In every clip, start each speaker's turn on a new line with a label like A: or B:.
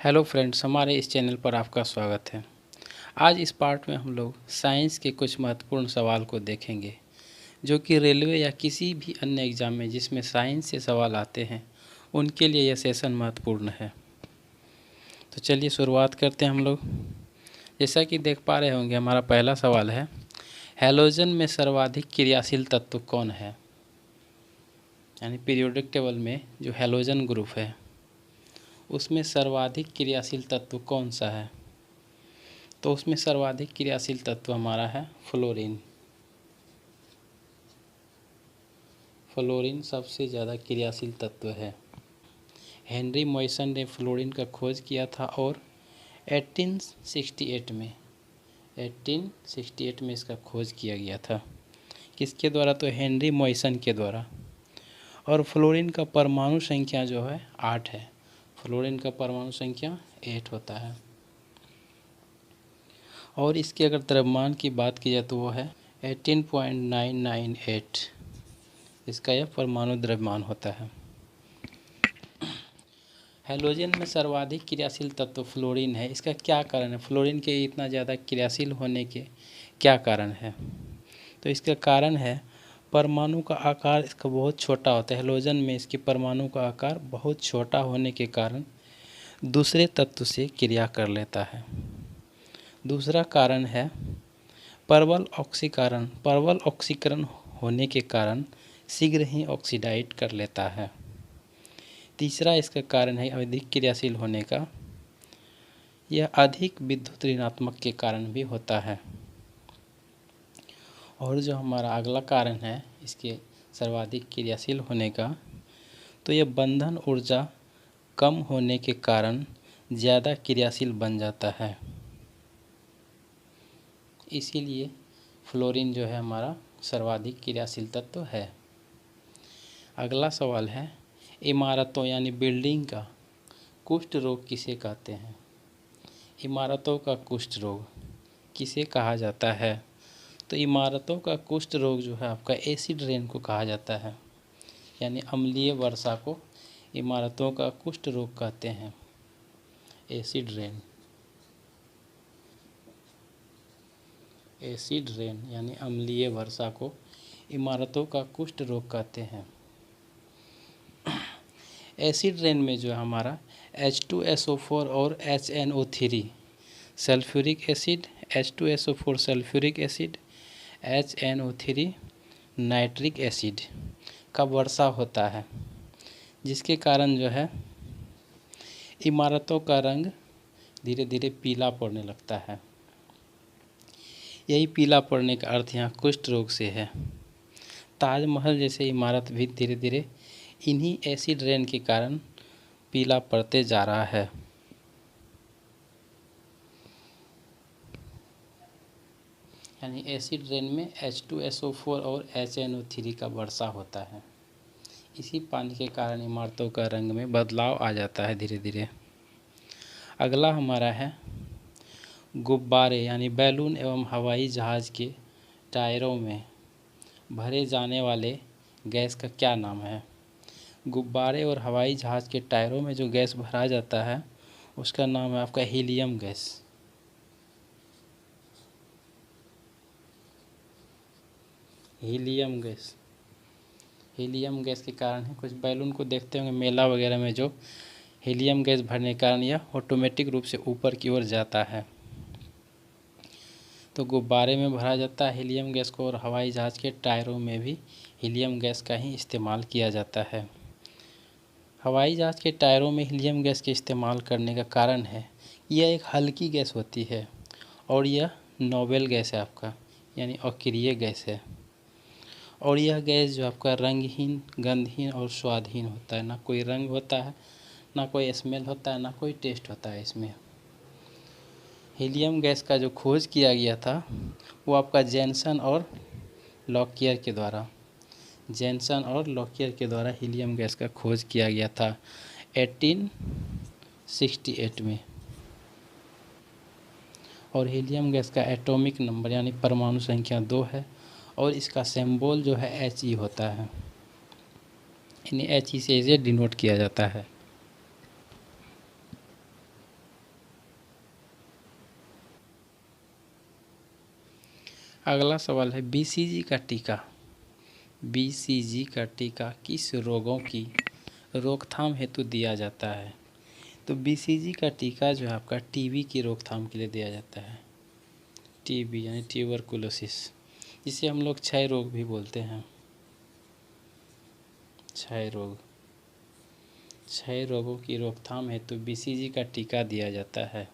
A: Hello friends, हमारे इस channel पर आपका स्वागत है। आज इस पार्ट में हम लोग साइंस के कुछ महत्वपूर्ण सवाल को देखेंगे जो कि रेलवे या किसी भी अन्य एग्ज़ाम में जिसमें साइंस से सवाल आते हैं उनके लिए यह सेशन महत्वपूर्ण है। तो चलिए शुरुआत करते हैं हम लोग। जैसा कि देख पा रहे होंगे, हमारा पहला सवाल है, हैलोजन में सर्वाधिक क्रियाशील तत्व कौन है? यानी पीरियोडिक टेबल में जो हैलोजन ग्रुप है उसमें सर्वाधिक क्रियाशील तत्व कौन सा है? तो उसमें सर्वाधिक क्रियाशील तत्व हमारा है फ्लोरीन। फ्लोरीन सबसे ज़्यादा क्रियाशील तत्व है। हेनरी मॉइसन ने फ्लोरीन का खोज किया था और 1868 में इसका खोज किया गया था। किसके द्वारा? तो हेनरी मॉइसन के द्वारा। और फ्लोरीन का परमाणु संख्या जो है 8 है। फ्लोरीन का परमाणु संख्या 8 होता है। और इसके अगर द्रव्यमान की बात की जाए तो वो है 18.998। इसका यह परमाणु द्रव्यमान होता है। हैलोजन में सर्वाधिक क्रियाशील तत्व फ्लोरीन है। इसका क्या कारण है? फ्लोरीन के इतना ज़्यादा क्रियाशील होने के क्या कारण है? तो इसका कारण है परमाणु का आकार इसका बहुत छोटा होता है। हैलोजन में इसके परमाणु का आकार बहुत छोटा होने के कारण दूसरे तत्व से क्रिया कर लेता है। दूसरा कारण है प्रबल ऑक्सीकरण होने के कारण शीघ्र ही ऑक्सीडाइज कर लेता है। तीसरा इसका कारण है अधिक क्रियाशील होने का, यह अधिक विद्युत ऋणात्मक के कारण भी होता है। और जो हमारा अगला कारण है इसके सर्वाधिक क्रियाशील होने का, तो यह बंधन ऊर्जा कम होने के कारण ज़्यादा क्रियाशील बन जाता है। इसीलिए फ्लोरीन जो है हमारा सर्वाधिक क्रियाशील तत्व है। अगला सवाल है, इमारतों यानी बिल्डिंग का कुष्ठ रोग किसे कहते हैं? इमारतों का कुष्ठ रोग किसे कहा जाता है? तो इमारतों का कुष्ठ रोग जो है आपका एसिड रेन को कहा जाता है। यानी अम्लीय वर्षा को इमारतों का कुष्ठ रोग कहते हैं, एसिड रेन। एसिड रेन यानी अम्लीय वर्षा को इमारतों का कुष्ठ रोग कहते हैं। एसिड रेन में जो है हमारा H2SO4 और HNO3 sulphuric acid, H2SO4 sulphuric acid, HNO3 nitric acid का वर्षा होता है, जिसके कारण जो है इमारतों का रंग धीरे धीरे पीला पड़ने लगता है। यही पीला पड़ने का अर्थ यहाँ कुष्ठ रोग से है। ताजमहल जैसे इमारत भी धीरे धीरे इन्हीं एसिड रेन के कारण पीला पड़ते जा रहा है। यानी एसिड रेन में H2SO4 और HNO3 का वर्षा होता है। इसी पानी के कारण इमारतों का रंग में बदलाव आ जाता है धीरे धीरे। अगला हमारा है गुब्बारे यानी बैलून एवं हवाई जहाज़ के टायरों में भरे जाने वाले गैस का क्या नाम है? गुब्बारे और हवाई जहाज़ के टायरों में जो गैस भरा जाता है उसका नाम है आपका helium gas. Helium gas. Helium gas के कारण है, कुछ बैलून को देखते होंगे मेला वगैरह में, जो हीलियम गैस भरने के कारण यह ऑटोमेटिक रूप से ऊपर की ओर जाता है। तो गुब्बारे में भरा जाता है हीलियम गैस को, और हवाई जहाज़ के टायरों में भी हीलियम गैस का ही इस्तेमाल किया जाता है। हवाई जहाज़ के टायरों में हीलियम गैस के इस्तेमाल करने का कारण है यह एक हल्की गैस होती है और यह नोबेल गैस है आपका, यानी अक्रिय गैस है। और यह गैस जो आपका रंगहीन, गंधहीन और स्वादहीन होता है। ना कोई रंग होता है, ना कोई स्मेल होता है, ना कोई टेस्ट होता है इसमें। हीलियम गैस का जो खोज किया गया था वो आपका जैनसन और लॉकियर के द्वारा हीलियम गैस का खोज किया गया था 1868 में। और हीलियम गैस का एटॉमिक नंबर यानी परमाणु संख्या 2 है और इसका सिंबल जो है He होता है। यानी He से इसे डिनोट किया जाता है। अगला सवाल है बीसीजी का टीका। बीसीजी का टीका किस रोगों की रोकथाम हेतु दिया जाता है? तो बीसीजी का टीका जो है आपका टीबी की रोकथाम के लिए दिया जाता है। टीबी यानी ट्यूबरकुलोसिस, जिसे हम लोग क्षय रोग भी बोलते हैं। क्षय रोग, क्षय रोगों की रोकथाम हेतु बीसीजी का टीका दिया जाता है।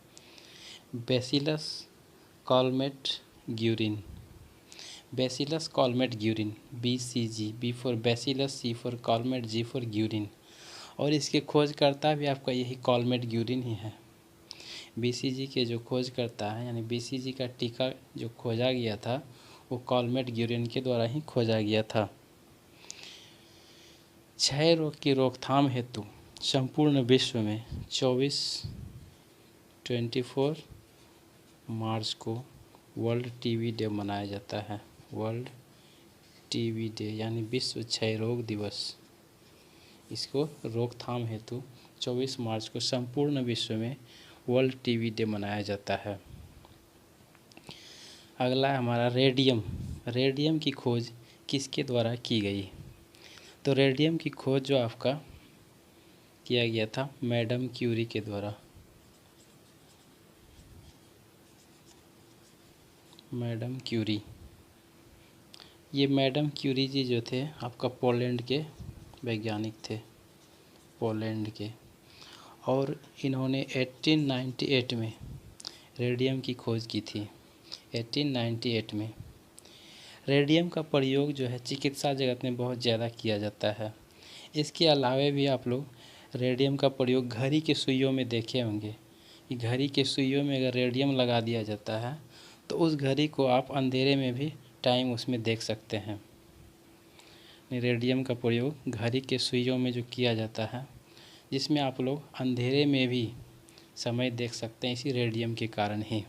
A: Bacillus Calmette Guerin, bacillus Calmette Guerin, BCG, B for bacillus, C for Calmette, G for Guerin. और इसके खोजकर्ता भी आपका यही कॉलमेट ग्यूरिन ही है। बीसीजी के जो खोजकर्ता है यानी बीसीजी का टीका जो खोजा गया था वो कॉलमेट ग्यूरिन के द्वारा ही खोजा गया था। क्षय रोग की रोकथाम हेतु संपूर्ण विश्व में 24 मार्च को वर्ल्ड टीबी डे मनाया जाता है। वर्ल्ड टीबी डे यानी विश्व क्षय रोग दिवस। इसको रोकथाम हेतु 24 मार्च को संपूर्ण विश्व में वर्ल्ड टीबी डे मनाया जाता है। अगला है हमारा रेडियम। रेडियम की खोज किसके द्वारा की गई? तो रेडियम की खोज जो आपका किया गया था मैडम क्यूरी के द्वारा। मैडम क्यूरी, ये मैडम क्यूरी जी जो थे आपका पोलैंड के वैज्ञानिक थे, पोलैंड के। और इन्होंने 1898 में रेडियम की खोज की थी। 1898 में रेडियम का प्रयोग जो है चिकित्सा जगत में बहुत ज़्यादा किया जाता है। इसके अलावा भी आप लोग रेडियम का प्रयोग घड़ी के सुइयों में देखे होंगे कि घड़ी के सुइयों में अगर रेडियम लगा दिया जाता है तो उस घड़ी को आप अंधेरे में भी टाइम उसमें देख सकते हैं। रेडियम का प्रयोग घड़ी के सुइयों में जो किया जाता है जिसमें आप लोग अंधेरे में भी समय देख सकते हैं, इसी रेडियम के कारण ही।